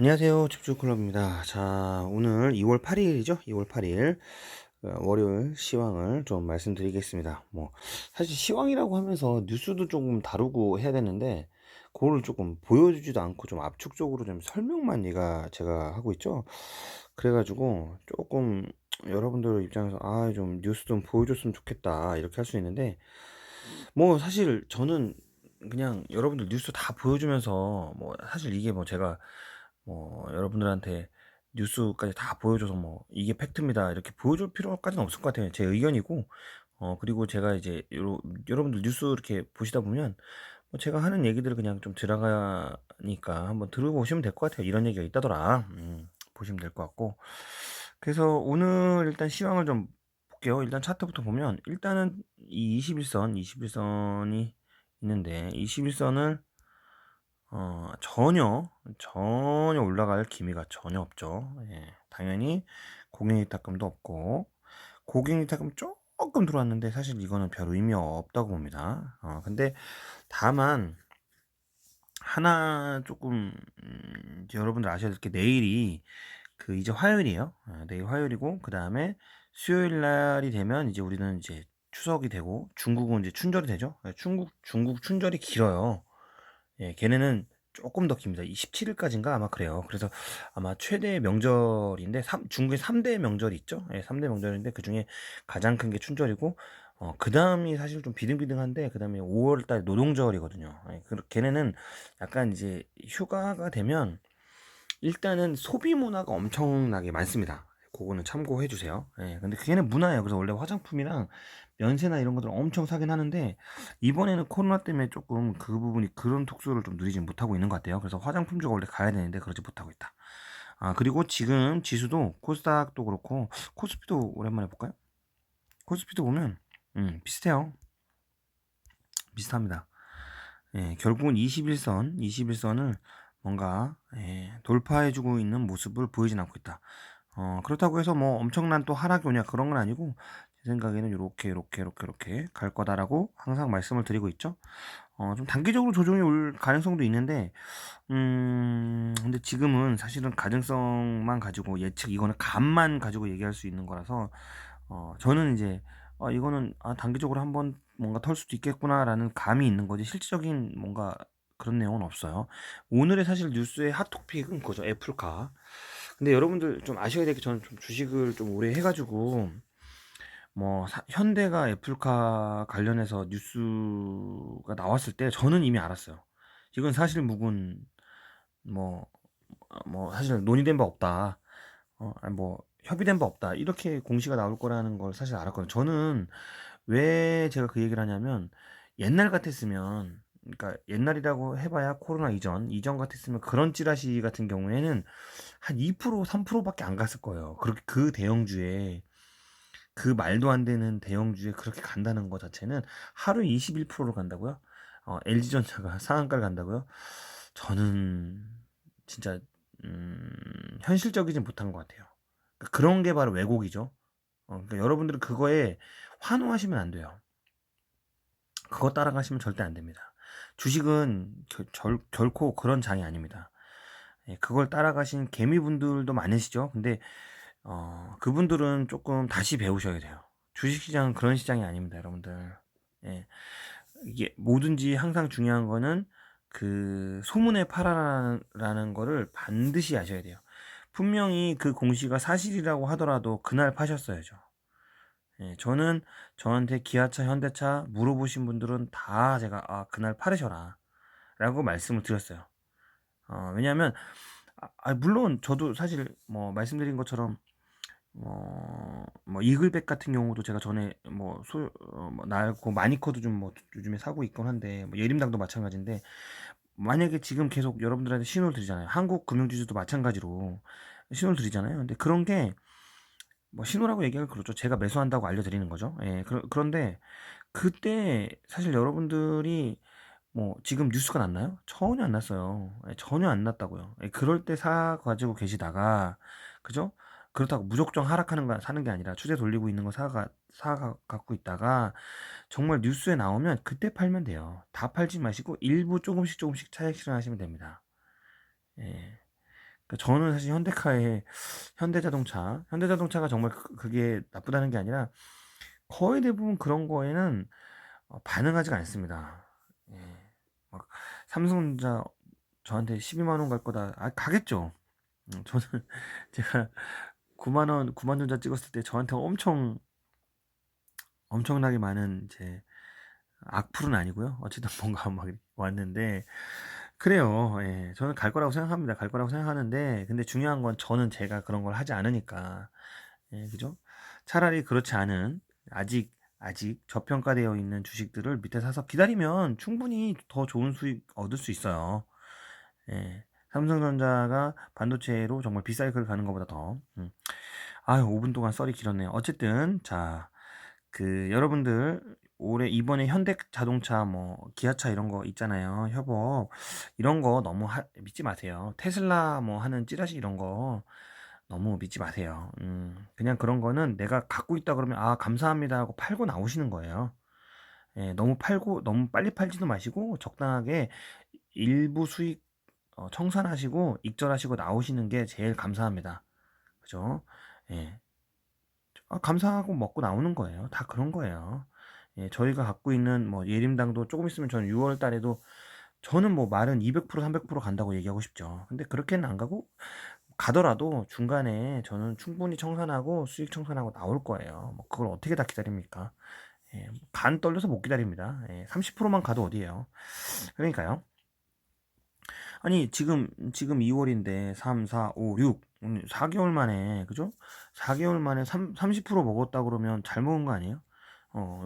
안녕하세요. 집주클럽입니다. 자, 오늘 2월 8일이죠? 2월 8일 월요일 시황을 좀 말씀드리겠습니다. 사실 시황이라고 하면서 뉴스도 조금 다루고 해야 되는데 그거를 조금 보여주지도 않고 좀 압축적으로 좀 설명만 제가 하고 있죠. 그래가지고 조금 여러분들 입장에서 좀 뉴스 좀 보여줬으면 좋겠다 이렇게 할 수 있는데, 사실 저는 그냥 여러분들 뉴스 다 보여주면서 사실 이게 제가 여러분들한테 뉴스까지 다 보여줘서 이게 팩트입니다 이렇게 보여줄 필요까지는 없을 것 같아요. 제 의견이고, 그리고 제가 이제 여러분들 뉴스 이렇게 보시다 보면 제가 하는 얘기들을 그냥 좀 들어가니까 한번 들어보시면 될 것 같아요. 이런 얘기가 있다더라, 보시면 될 것 같고. 그래서 오늘 일단 시황을 좀 볼게요. 일단 차트부터 보면 일단은 이 21선이 있는데, 21선을 전혀 올라갈 기미가 전혀 없죠. 예, 당연히 고객이탁금도 없고, 고객이탁금 조금 들어왔는데 사실 이거는 별 의미 없다고 봅니다. 근데 다만 하나 조금 이제 여러분들 아셔야 될 게, 내일이 이제 화요일이에요. 내일 화요일이고, 그 다음에 수요일 날이 되면 이제 우리는 이제 추석이 되고, 중국은 이제 춘절이 되죠. 예, 중국 춘절이 길어요. 예, 걔네는 조금 더 깁니다. 17일까지인가 아마 그래요. 그래서 아마 최대 명절인데, 중국에 3대 명절이 있죠. 예, 3대 명절인데 그중에 가장 큰 게 춘절이고, 그 다음이 사실 좀 비등비등한데, 그 다음에 5월달 노동절이거든요. 예, 걔네는 약간 이제 휴가가 되면 일단은 소비 문화가 엄청나게 많습니다. 그거는 참고해 주세요. 예, 근데 그게는 문화예요. 그래서 원래 화장품이랑 면세나 이런 것들 엄청 사긴 하는데, 이번에는 코로나 때문에 조금 그 부분이 그런 톡수를 좀 누리지 못하고 있는 것 같아요. 그래서 화장품주가 원래 가야 되는데 그러지 못하고 있다. 그리고 지금 지수도 코스닥도 그렇고, 코스피도 오랜만에 볼까요? 코스피도 보면 비슷해요. 비슷합니다. 예, 결국은 21선을 뭔가 돌파해주고 있는 모습을 보이진 않고 있다. 그렇다고 해서 엄청난 또 하락이 오냐 그런 건 아니고, 제 생각에는 이렇게 갈 거다라고 항상 말씀을 드리고 있죠. 좀 단기적으로 조정이 올 가능성도 있는데, 근데 지금은 사실은 가능성만 가지고 예측, 이거는 감만 가지고 얘기할 수 있는 거라서, 저는 이제 이거는 단기적으로 한번 뭔가 털 수도 있겠구나라는 감이 있는 거지, 실질적인 뭔가 그런 내용은 없어요. 오늘의 사실 뉴스의 핫토픽은 그거죠. 애플카. 근데 여러분들 좀 아셔야 될 게, 저는 좀 주식을 좀 오래 해가지고, 현대가 애플카 관련해서 뉴스가 나왔을 때 저는 이미 알았어요. 이건 사실 묵은 뭐 사실 논의된 바 없다. 아니 협의된 바 없다. 이렇게 공시가 나올 거라는 걸 사실 알았거든요. 저는 왜 제가 그 얘기를 하냐면, 옛날 같았으면, 그러니까 옛날이라고 해봐야 코로나 이전 같았으면 그런 찌라시 같은 경우에는 한 2%, 3%밖에 안 갔을 거예요. 그렇게 그 대형주에, 그 말도 안 되는 대형주에 그렇게 간다는 것 자체는, 하루에 21%를 간다고요? LG전자가 상한가를 간다고요? 저는 진짜 현실적이진 못한 것 같아요. 그러니까 그런 게 바로 왜곡이죠. 그러니까 여러분들은 그거에 환호하시면 안 돼요. 그거 따라가시면 절대 안 됩니다. 주식은 결코 그런 장이 아닙니다. 예, 그걸 따라가신 개미분들도 많으시죠. 근데 그분들은 조금 다시 배우셔야 돼요. 주식시장은 그런 시장이 아닙니다, 여러분들. 예, 이게 뭐든지 항상 중요한 거는 그 소문에 팔아라는 거를 반드시 아셔야 돼요. 분명히 그 공시가 사실이라고 하더라도 그날 파셨어야죠. 예, 저는 저한테 기아차, 현대차 물어보신 분들은 다 제가 그날 팔으셔라 라고 말씀을 드렸어요. 왜냐하면 물론 저도 사실 말씀드린 것처럼 이글백 같은 경우도 제가 전에 나고 마니커도 좀 요즘에 사고 있곤 한데, 예림당도 마찬가지인데, 만약에 지금 계속 여러분들한테 신호를 드리잖아요. 한국 금융지주도 마찬가지로 신호를 드리잖아요. 근데 그런 게 신호라고 얘기하기 그렇죠. 제가 매수한다고 알려드리는 거죠. 예, 그런데 그때 사실 여러분들이 지금 뉴스가 났나요? 전혀 안 났어요. 예, 전혀 안 났다고요. 예, 그럴 때 사 가지고 계시다가, 그죠? 그렇다고 무조건 하락하는 거 사는 게 아니라 추세 돌리고 있는 거 갖고 있다가 정말 뉴스에 나오면 그때 팔면 돼요. 다 팔지 마시고 일부 조금씩 차익 실현하시면 됩니다. 예. 그러니까 저는 사실 현대자동차가 정말 그게 나쁘다는 게 아니라 거의 대부분 그런 거에는 반응하지가 않습니다. 예. 막 삼성전자 저한테 12만 원 갈 거다. 가겠죠. 저는 제가 9만 원, 9만 전자 찍었을 때 저한테 엄청나게 많은 이제 악플은 아니고요. 어쨌든 뭔가 막 왔는데 그래요. 예. 저는 갈 거라고 생각합니다. 갈 거라고 생각하는데 근데 중요한 건 저는 제가 그런 걸 하지 않으니까. 예, 그죠? 차라리 그렇지 않은 아직 저평가되어 있는 주식들을 밑에 사서 기다리면 충분히 더 좋은 수익 얻을 수 있어요. 예. 삼성전자가 반도체로 정말 빅사이클 가는 것보다 더. 아유, 5분 동안 썰이 길었네요. 어쨌든 자, 여러분들 올해 이번에 현대자동차 뭐 기아차 이런 거 있잖아요. 협업 이런 거 너무 믿지 마세요. 테슬라 뭐 하는 찌라시 이런 거 너무 믿지 마세요. 그냥 그런 거는 내가 갖고 있다 그러면 감사합니다 하고 팔고 나오시는 거예요. 예, 너무 빨리 팔지도 마시고 적당하게 일부 수익 청산하시고 익절하시고 나오시는 게 제일 감사합니다. 그죠? 예. 감사하고 먹고 나오는 거예요. 다 그런 거예요. 예, 저희가 갖고 있는 뭐 예림당도 조금 있으면 저는 6월 달에도 저는 뭐 말은 200% 300% 간다고 얘기하고 싶죠. 근데 그렇게는 안 가고 가더라도 중간에 저는 충분히 청산하고 수익 청산하고 나올 거예요. 뭐 그걸 어떻게 다 기다립니까? 예, 간 떨려서 못 기다립니다. 예, 30%만 가도 어디에요? 그러니까요. 아니 지금 2월인데 3, 4, 5, 6 4개월 만에 그죠? 4개월 만에 30% 먹었다 그러면 잘 먹은 거 아니에요?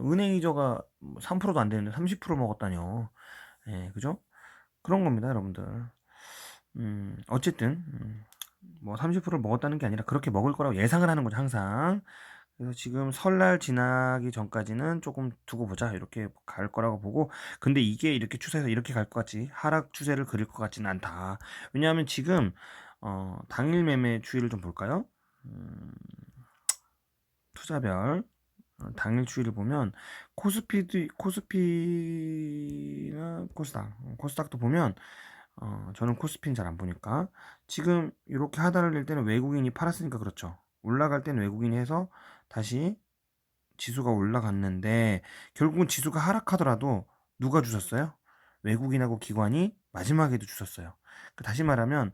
은행 이자가 3%도 안 되는데 30% 먹었다뇨. 예, 그죠? 그런 겁니다, 여러분들. 어쨌든 뭐 30%를 먹었다는 게 아니라 그렇게 먹을 거라고 예상을 하는 거죠, 항상. 그래서 지금 설날 지나기 전까지는 조금 두고 보자 이렇게 갈 거라고 보고 근데 이게 이렇게 추세에서 이렇게 갈 것 같지 하락 추세를 그릴 것 같지는 않다. 왜냐하면 지금 당일 매매 추이를 좀 볼까요? 음, 투자별 당일 추이를 보면 코스피나 코스닥도 보면 저는 코스피는 잘 안 보니까 지금 이렇게 하단을 낼 때는 외국인이 팔았으니까 그렇죠. 올라갈 때는 외국인이 해서 다시 지수가 올라갔는데 결국은 지수가 하락하더라도 누가 주셨어요? 외국인하고 기관이 마지막에도 주셨어요. 다시 말하면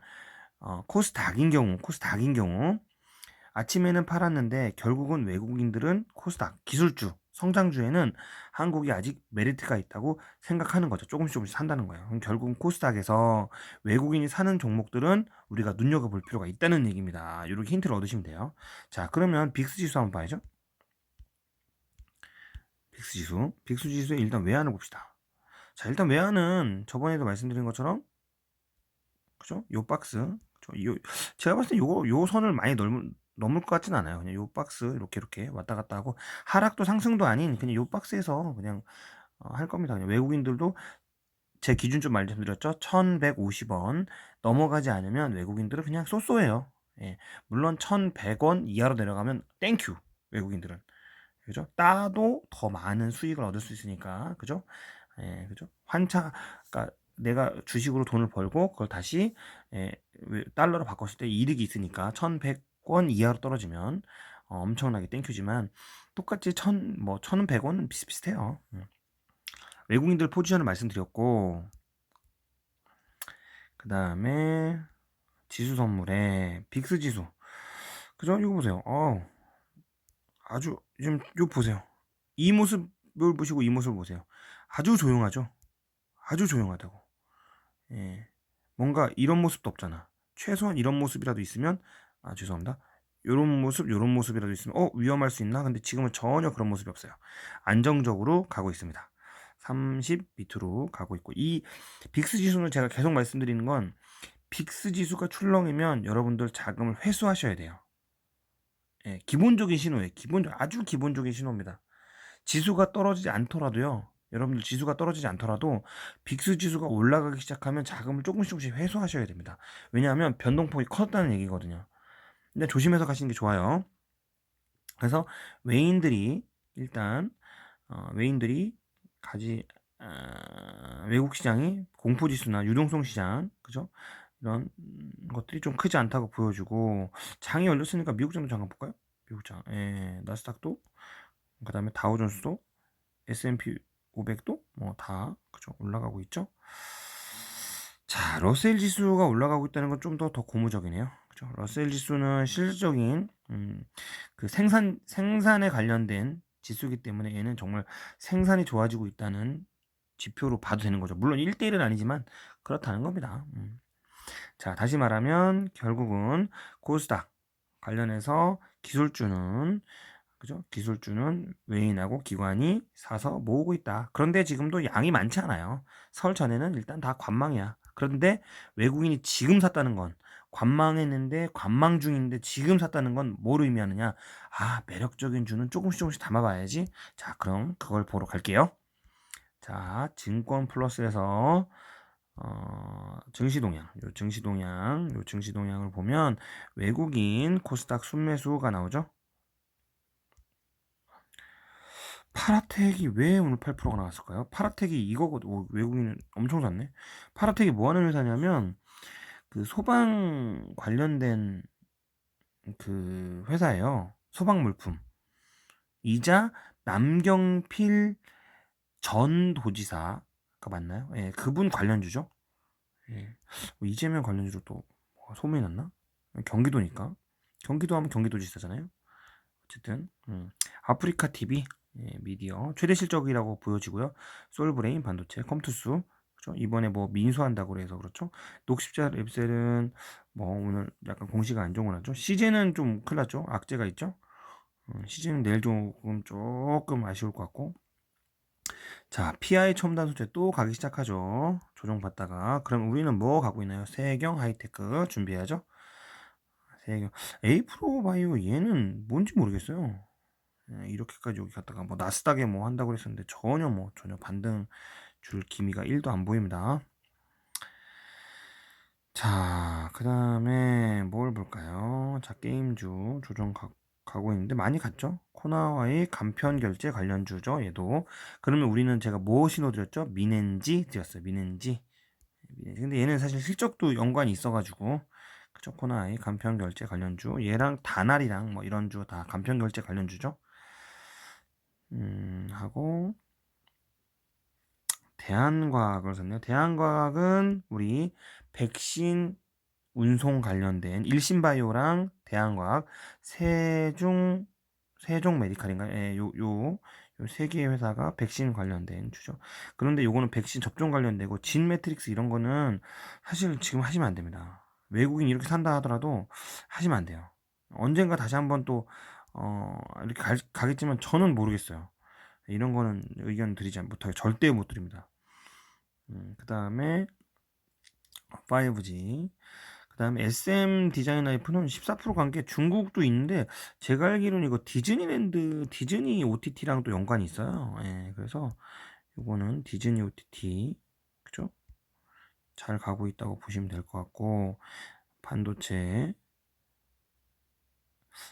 코스닥인 경우 아침에는 팔았는데 결국은 외국인들은 코스닥 기술주 성장주에는 한국이 아직 메리트가 있다고 생각하는 거죠. 조금씩 산다는 거예요. 그럼 결국은 코스닥에서 외국인이 사는 종목들은 우리가 눈여겨볼 필요가 있다는 얘기입니다. 이렇게 힌트를 얻으시면 돼요. 자, 그러면 빅스 지수 한번 봐야죠. 빅스 지수의 일단 외환을 봅시다. 자, 일단 외환은 저번에도 말씀드린 것처럼 그죠? 요 박스. 제가 봤을 때 요 선을 많이 넘을 것 같진 않아요. 그냥 요 박스 이렇게 왔다 갔다 하고 하락도 상승도 아닌 그냥 요 박스에서 그냥 할 겁니다. 그냥 외국인들도 제 기준 좀 말씀드렸죠. 1150원 넘어가지 않으면 외국인들은 그냥 쏘쏘해요. 예. 물론 1100원 이하로 내려가면 땡큐. 외국인들은. 그죠? 따도 더 많은 수익을 얻을 수 있으니까. 그죠? 예, 그죠? 그러니까 내가 주식으로 돈을 벌고 그걸 다시 예, 달러로 바꿨을 때 이득이 있으니까 1100원 이하로 떨어지면 엄청나게 땡큐지만 똑같이 1100원은 비슷비슷해요. 외국인들 포지션을 말씀드렸고 그 다음에 지수 선물에 빅스 지수 그죠? 이거 보세요. 아주 지금 이거 보세요. 이 모습을 보시고 이 모습을 보세요. 아주 조용하죠? 아주 조용하다고. 예. 뭔가 이런 모습도 없잖아. 최소한 이런 모습이라도 있으면 죄송합니다. 요런 모습이라도 있으면 위험할 수 있나? 근데 지금은 전혀 그런 모습이 없어요. 안정적으로 가고 있습니다. 30 밑으로 가고 있고 이 빅스 지수는 제가 계속 말씀드리는 건 빅스 지수가 출렁이면 여러분들 자금을 회수하셔야 돼요. 예, 기본적인 신호예요. 아주 기본적인 신호입니다. 지수가 떨어지지 않더라도요. 여러분들 지수가 떨어지지 않더라도 빅스 지수가 올라가기 시작하면 자금을 조금씩 회수하셔야 됩니다. 왜냐하면 변동폭이 커졌다는 얘기거든요. 근데 조심해서 가시는 게 좋아요. 그래서 외인들이 일단 외인들이 외국 시장이 공포지수나 유동성 시장 그죠? 이런 것들이 좀 크지 않다고 보여주고, 장이 열렸으니까 미국장도 잠깐 볼까요? 미국장. 예, 나스닥도, 그다음에 다우존스도, S&P 500도 뭐 다 그죠? 올라가고 있죠. 자, 러셀 지수가 올라가고 있다는 건 좀 더 고무적이네요. 그죠? 러셀 지수는 실질적인 그 생산에 관련된 지수이기 때문에 얘는 정말 생산이 좋아지고 있다는 지표로 봐도 되는 거죠. 물론 1대1은 아니지만 그렇다는 겁니다. 자, 다시 말하면 결국은 코스닥 관련해서 기술주는, 그죠? 기술주는 외인하고 기관이 사서 모으고 있다. 그런데 지금도 양이 많지 않아요. 설 전에는 일단 다 관망이야. 그런데 외국인이 지금 샀다는 건, 관망했는데 관망 중인데 지금 샀다는 건 뭘 의미하느냐? 아, 매력적인 주는 조금씩 담아봐야지. 자, 그럼 그걸 보러 갈게요. 자, 증권 플러스에서 증시 동향을 보면 외국인 코스닥 순매수가 나오죠. 파라텍이 왜 오늘 8%가 나왔을까요? 파라텍이 이거거든. 오, 외국인은 엄청 샀네. 파라텍이 뭐 하는 회사냐면 그 소방 관련된 그 회사예요. 소방 물품. 이자 남경필 전 도지사가 맞나요? 예, 그분 관련주죠. 예. 이재명 관련주로 또 소문이 났나? 경기도니까. 경기도 하면 경기도지사잖아요. 어쨌든 아프리카 TV, 예, 미디어 최대 실적이라고 보여지고요. 솔브레인 반도체, 컴투스, 그렇죠? 이번에 뭐 민수한다고 그래서 그렇죠. 녹십자 랩셀은 뭐 오늘 약간 공시가 안 좋은 건 하죠. CJ는 좀 큰일 났죠. 악재가 있죠. CJ는 내일 조금 아쉬울 것 같고. 자, PI 첨단 소재 또 가기 시작하죠. 조정받다가. 그럼 우리는 뭐 가고 있나요? 세경 하이테크 준비해야죠. 세경. 에이프로 바이오 얘는 뭔지 모르겠어요. 이렇게까지 여기 갔다가 뭐 나스닥에 뭐 한다고 그랬었는데 전혀 반등 줄 기미가 1도 안 보입니다. 자, 그 다음에 뭘 볼까요? 자, 게임주 조정 가고 있는데 많이 갔죠? 코나와의 간편 결제 관련주죠, 얘도. 그러면 우리는 제가 뭐 신호드렸죠? 미넨지 드렸어요, 미넨지. 근데 얘는 사실 실적도 연관이 있어가지고, 그쵸? 코나와의 간편 결제 관련주. 얘랑 다날이랑 뭐 이런 주 다 간편 결제 관련주죠. 하고, 대한과학을 샀네요. 대한과학은 우리 백신 운송 관련된 일신바이오랑 대한과학, 세종 메디칼인가요? 예, 요 세 개의 회사가 백신 관련된 주죠. 그런데 요거는 백신 접종 관련되고 진 매트릭스 이런 거는 사실 지금 하시면 안 됩니다. 외국인 이렇게 산다 하더라도 하시면 안 돼요. 언젠가 다시 한번 또 이렇게 가겠지만 저는 모르겠어요. 이런 거는 의견 드리지 못하게 절대 못 드립니다. 그 다음에 5G. 그 다음에 SM 디자인 라이프는 14% 간 게 중국도 있는데, 제가 알기로는 이거 디즈니 OTT랑 또 연관이 있어요. 예, 그래서 이거는 디즈니 OTT, 그죠? 잘 가고 있다고 보시면 될 것 같고, 반도체,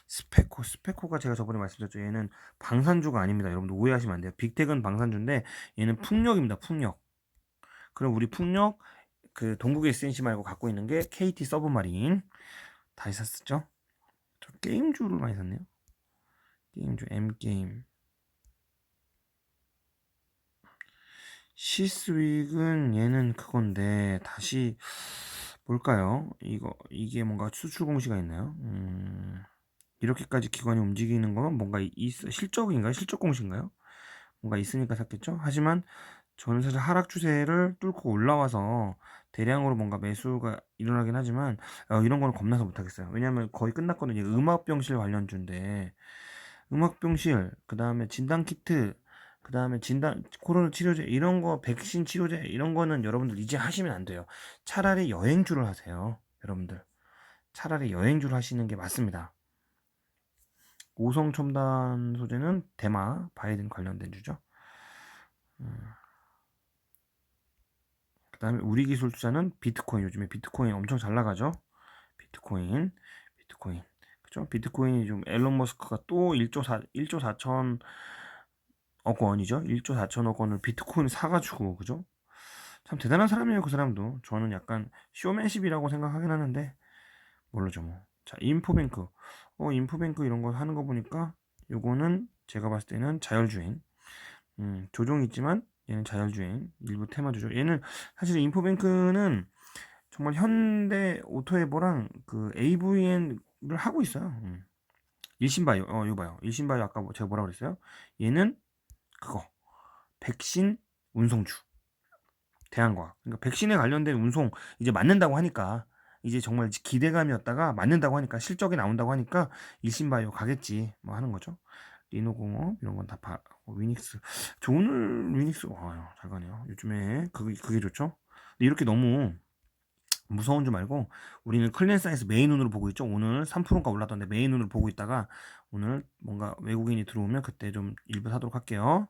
스페코가 제가 저번에 말씀드렸죠. 얘는 방산주가 아닙니다. 여러분들 오해하시면 안 돼요. 빅텍은 방산주인데, 얘는 풍력입니다. 풍력. 그럼 우리 풍력, 그 동국의 SNC 말고 갖고 있는 게 KT 서브마린 다시 샀었죠. 저 게임주를 많이 샀네요. 게임주 M게임. 시스윅은 얘는 그건데 다시 뭘까요? 이게 뭔가 수출 공시가 있나요? 이렇게까지 기관이 움직이는 거면 뭔가 실적인가요? 실적 공시인가요? 뭔가 있으니까 샀겠죠? 하지만 저는 사실 하락 추세를 뚫고 올라와서 대량으로 뭔가 매수가 일어나긴 하지만 이런 거는 겁나서 못하겠어요. 왜냐하면 거의 끝났거든요. 음압병실 관련주인데 음압병실, 그 다음에 진단키트, 그 다음에 코로나 치료제 이런 거, 백신 치료제 이런 거는 여러분들 이제 하시면 안 돼요. 차라리 여행주를 하세요. 여러분들 차라리 여행주를 하시는 게 맞습니다. 오성 첨단 소재는 대마 바이든 관련된 주죠. 그 다음에 우리 기술 투자는 비트코인. 요즘에 비트코인 엄청 잘 나가죠. 비트코인. 그죠? 비트코인이 좀 앨런 머스크가 또 1조 4천억 원이죠. 1조 4천억 원을 비트코인 사가지고, 그죠? 참 대단한 사람이에요, 그 사람도. 저는 약간 쇼맨십이라고 생각하긴 하는데 모르죠 뭐. 자, 인포뱅크. 인포뱅크 이런 거 하는 거 보니까 요거는 제가 봤을 때는 자율주행. 조종이 있지만 얘는 자율주행. 일부 테마 조종. 얘는 사실 인포뱅크는 정말 현대 오토에버랑 그 AVN을 하고 있어요. 일신바이오. 이거 봐요. 일신바이오 아까 제가 뭐라 그랬어요? 얘는 그거 백신 운송주. 대한과학. 그러니까 백신에 관련된 운송 이제 맞는다고 하니까 이제 정말 기대감이었다가 맞는다고 하니까 실적이 나온다고 하니까 일신바이오 가겠지 뭐 하는 거죠. 리노공업 이런 건 다 위닉스. 오늘 위닉스 잘 가네요. 요즘에 그게 좋죠. 근데 이렇게 너무 무서운 줄 말고 우리는 클랜사이즈 메인 눈으로 보고 있죠. 오늘 3%가 올랐던데 메인 눈으로 보고 있다가 오늘 뭔가 외국인이 들어오면 그때 좀 일부 사도록 할게요.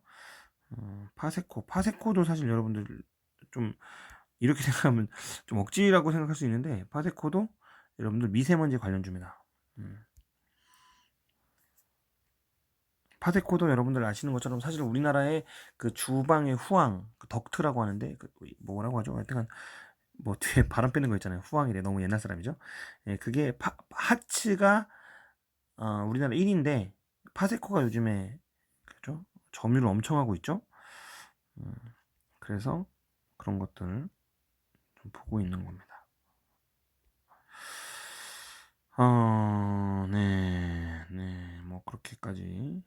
파세코도 사실 여러분들 좀 이렇게 생각하면 좀 억지라고 생각할 수 있는데 파세코도 여러분들 미세먼지 관련주입니다. 파세코도 여러분들 아시는 것처럼 사실 우리나라의 그 주방의 후황 그 덕트라고 하는데 그 뭐라고 하죠? 하여튼 뭐 뒤에 바람 빼는 거 있잖아요. 후황이래. 너무 옛날 사람이죠. 예, 그게 하츠가 우리나라 1위인데 파세코가 요즘에 그죠? 점유를 엄청 하고 있죠. 음, 그래서 그런 것들 좀 보고 있는 겁니다. 네, 뭐 그렇게까지.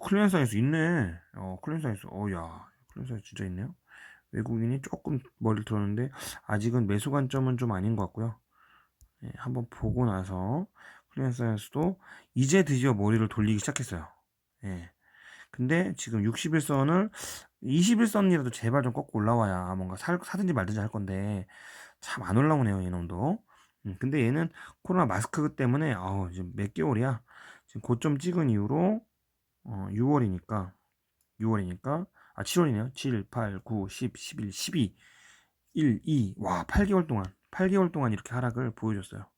클랜사이즈 있네. 클랜사이즈, 야, 클랜사이즈 진짜 있네요. 외국인이 조금 머리를 들었는데 아직은 매수 관점은 좀 아닌 것 같고요. 예, 한번 보고 나서 클랜사이즈도 이제 드디어 머리를 돌리기 시작했어요. 예. 근데 지금 61선을 21선이라도 제발 좀 꺾고 올라와야 뭔가 사든지 말든지 할 건데 참 안 올라오네요, 이놈도. 근데 얘는 코로나 마스크 때문에 지금 몇 개월이야. 지금 고점 찍은 이후로 6월이니까 7월이네요. 7, 8, 9, 10, 11, 12, 1, 2. 와, 8개월 동안 이렇게 하락을 보여줬어요.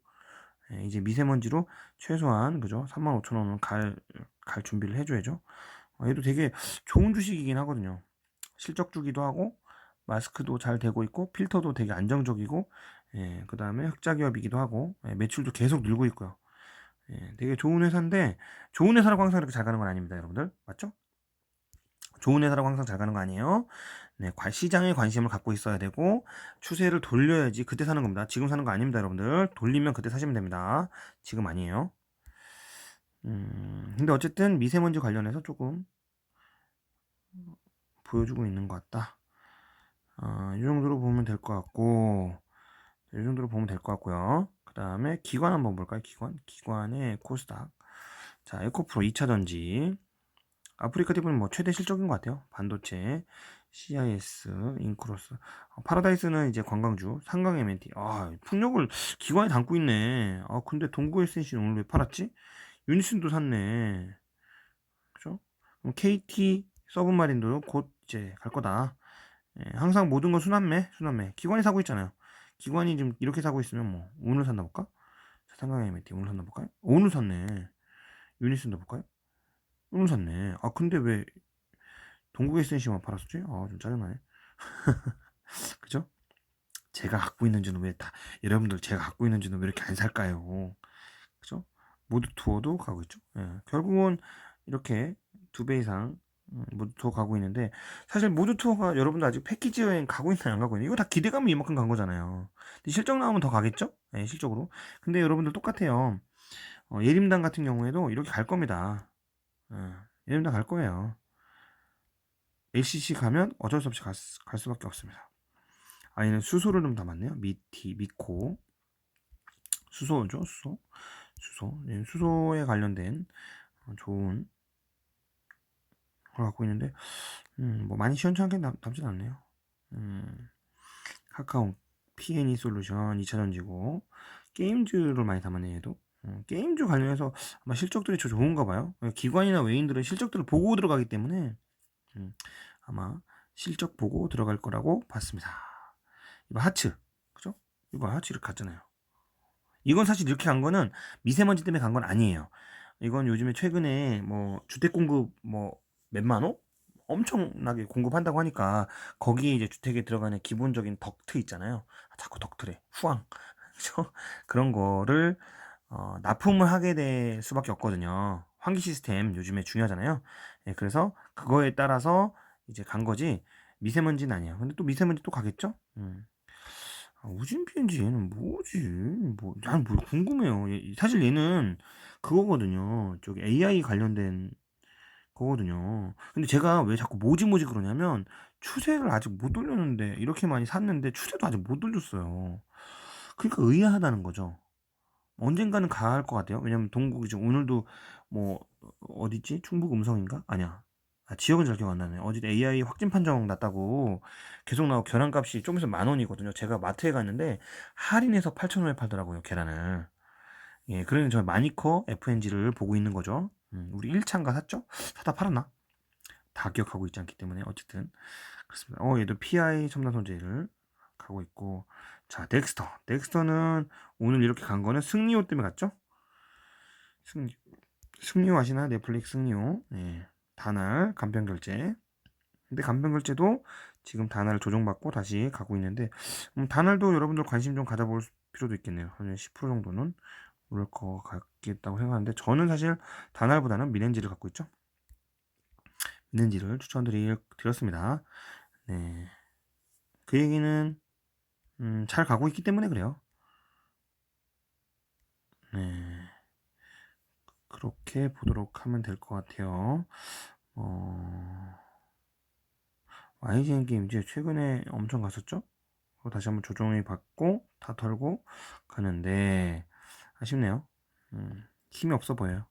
예, 이제 미세먼지로 최소한 그죠? 35,000원은 갈 준비를 해줘야죠. 얘도 되게 좋은 주식이긴 하거든요. 실적 주기도 하고 마스크도 잘 되고 있고 필터도 되게 안정적이고 그 다음에 흑자 기업이기도 하고 매출도 계속 늘고 있고요. 되게 좋은 회사인데 좋은 회사라고 항상 이렇게 잘 가는 건 아닙니다, 여러분들. 맞죠? 좋은 회사라고 항상 잘 가는 거 아니에요. 네, 시장에 관심을 갖고 있어야 되고 추세를 돌려야지 그때 사는 겁니다. 지금 사는 거 아닙니다, 여러분들. 돌리면 그때 사시면 됩니다. 지금 아니에요. 근데 어쨌든 미세먼지 관련해서 조금 보여주고 있는 것 같다. 이 정도로 보면 될 것 같고, 이 정도로 보면 될 것 같고요. 그 다음에 기관 한번 볼까요? 기관의 코스닥. 자, 에코프로 2차전지. 아프리카 TV는 뭐 최대 실적인 것 같아요. 반도체, CIS, 인크로스. 파라다이스는 이제 관광주, 상강 M&T. 풍력을 기관에 담고 있네. 근데 동구 SNC는 오늘 왜 팔았지? 유니슨도 샀네. 그죠? 그럼 KT 서브마린도 곧 이제 갈 거다. 항상 모든 건 순환매. 기관이 사고 있잖아요. 기관이 지금 이렇게 사고 있으면 뭐 오늘 샀나 볼까? 상강 M&T 오늘 샀나 볼까요? 오늘 샀네. 유니슨도 볼까요? 오늘 샀네. 근데 왜 동국 SNC만 팔았었지? 좀 짜증나네. 그죠? 제가 갖고 있는 주는 왜 다, 여러분들 제가 갖고 있는 주는 왜 이렇게 안 살까요? 그죠? 모두 투어도 가고 있죠. 결국은 이렇게 2배 이상 모두 투어 가고 있는데, 사실 모두 투어가 여러분들 아직 패키지 여행 가고 있나요? 안 가고 있나요? 이거 다 기대감이 이만큼 간 거잖아요. 근데 실적 나오면 더 가겠죠? 실적으로. 근데 여러분들 똑같아요. 예림당 같은 경우에도 이렇게 갈 겁니다. 예림당 갈 거예요. LCC 가면 어쩔 수 없이 갈 수밖에 없습니다. 아니는 수소를 좀 담았네요. 미코. 수소죠, 수소에 관련된 좋은 걸 갖고 있는데, 뭐 많이 시원찮게 남진 않네요. 카카오, P&E 솔루션 2차전지고, 게임즈를 많이 담았네, 얘도. 게임즈 관련해서 아마 실적들이 좋은가 봐요. 기관이나 외인들은 실적들을 보고 들어가기 때문에, 아마 실적 보고 들어갈 거라고 봤습니다. 이거 하츠, 그죠? 이거 하츠 이렇게 갔잖아요. 이건 사실 이렇게 간 거는 미세먼지 때문에 간 건 아니에요. 이건 요즘에 최근에 뭐 주택 공급 뭐 몇만 호? 엄청나게 공급한다고 하니까 거기에 이제 주택에 들어가는 기본적인 덕트 있잖아요. 자꾸 덕트래. 후황. 그죠? 그런 거를 납품을 하게 될 수밖에 없거든요. 환기 시스템 요즘에 중요하잖아요. 예, 그래서 그거에 따라서 이제 간 거지 미세먼지는 아니야. 근데 또 미세먼지 또 가겠죠? 우진 PNG 얘는 뭐지? 난 궁금해요. 사실 얘는 그거거든요. 저기 AI 관련된 거거든요. 근데 제가 왜 자꾸 뭐지 그러냐면 추세를 아직 못 돌렸는데 이렇게 많이 샀는데 추세도 아직 못 돌렸어요. 그러니까 의아하다는 거죠. 언젠가는 가야 할 것 같아요. 왜냐면 동국이 지금 오늘도 뭐 어디지? 충북 음성인가? 아니야. 지역은 잘 기억 안 나네. 어제 AI 확진 판정 났다고 계속 나오고 계란값이 좀 있으면 10,000원이거든요. 제가 마트에 갔는데 할인해서 8,000원에 팔더라고요, 계란을. 예, 그러니 저 마니커 FNG를 보고 있는 거죠. 우리 1차인가 샀죠? 사다 팔았나? 다 기억하고 있지 않기 때문에 어쨌든 그렇습니다. 얘도 PI 첨단 소재를 가고 있고 자 덱스터는 오늘 이렇게 간 거는 승리호 때문에 갔죠? 승리호 아시나? 넷플릭스 승리호. 예. 다날 간편 결제. 근데 간편 결제도 지금 다날 조정받고 다시 가고 있는데 다날도 여러분들 관심 좀 가져볼 필요도 있겠네요. 한 10% 정도는 오를 것 같겠다고 생각하는데 저는 사실 다날보다는 미렌지를 갖고 있죠. 미렌지를 추천드렸습니다. 네. 그 얘기는 잘 가고 있기 때문에 그래요. 네. 그렇게 보도록 하면 될 것 같아요. YGN 게임 이제 최근에 엄청 갔었죠? 다시 한번 조정이 받고 다 털고 가는데 아쉽네요. 힘이 없어 보여요.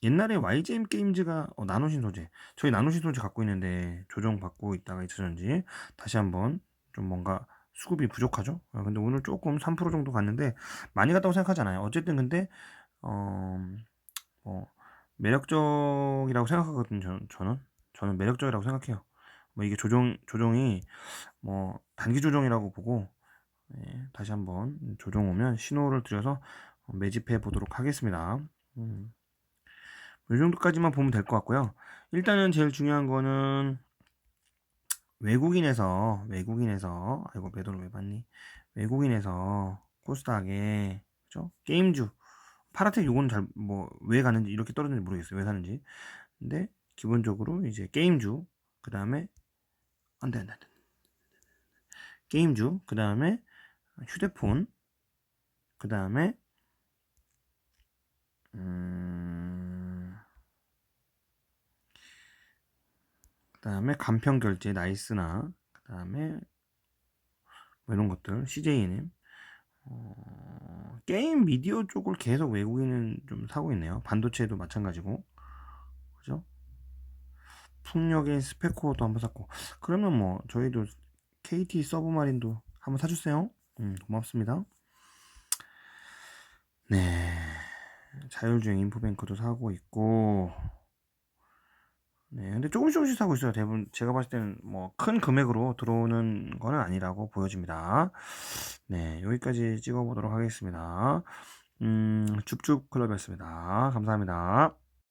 옛날에 YGN 게임즈가 나노신 소재 저희 나노신 소재 갖고 있는데 조정 받고 있다가 있었는지 다시 한번 좀 뭔가 수급이 부족하죠. 근데 오늘 조금 3% 정도 갔는데 많이 갔다고 생각하잖아요. 어쨌든 근데 어, 뭐 매력적이라고 생각하거든요. 저는 매력적이라고 생각해요. 뭐 이게 조정이 뭐 단기 조정이라고 보고 예, 다시 한번 조정 오면 신호를 드려서 매집해 보도록 하겠습니다. 이 정도까지만 보면 될 것 같고요. 일단은 제일 중요한 거는 외국인에서 아이고 매도를 왜 받니? 외국인에서 코스닥에 그죠? 게임주 파라텍 요거는 잘 뭐 왜 가는지 이렇게 떨어졌는지 모르겠어요. 왜 사는지. 근데 기본적으로 이제 게임주 그 다음에 안돼 게임주 그 다음에 휴대폰 그 다음에 그다음에 간편 결제 나이스나 그다음에 뭐 이런 것들 CJNM 게임 미디어 쪽을 계속 외국인은 좀 사고 있네요. 반도체도 마찬가지고 그죠? 풍력의 스페코도 한번 샀고 그러면 뭐 저희도 KT 서브마린도 한번 사주세요. 고맙습니다. 네 자율주행 인포뱅크도 사고 있고 네, 근데 조금씩 사고 있어요. 대부분 제가 봤을 때는 뭐 큰 금액으로 들어오는 거는 아니라고 보여집니다. 네, 여기까지 찍어보도록 하겠습니다. 쭉쭉 클럽이었습니다. 감사합니다.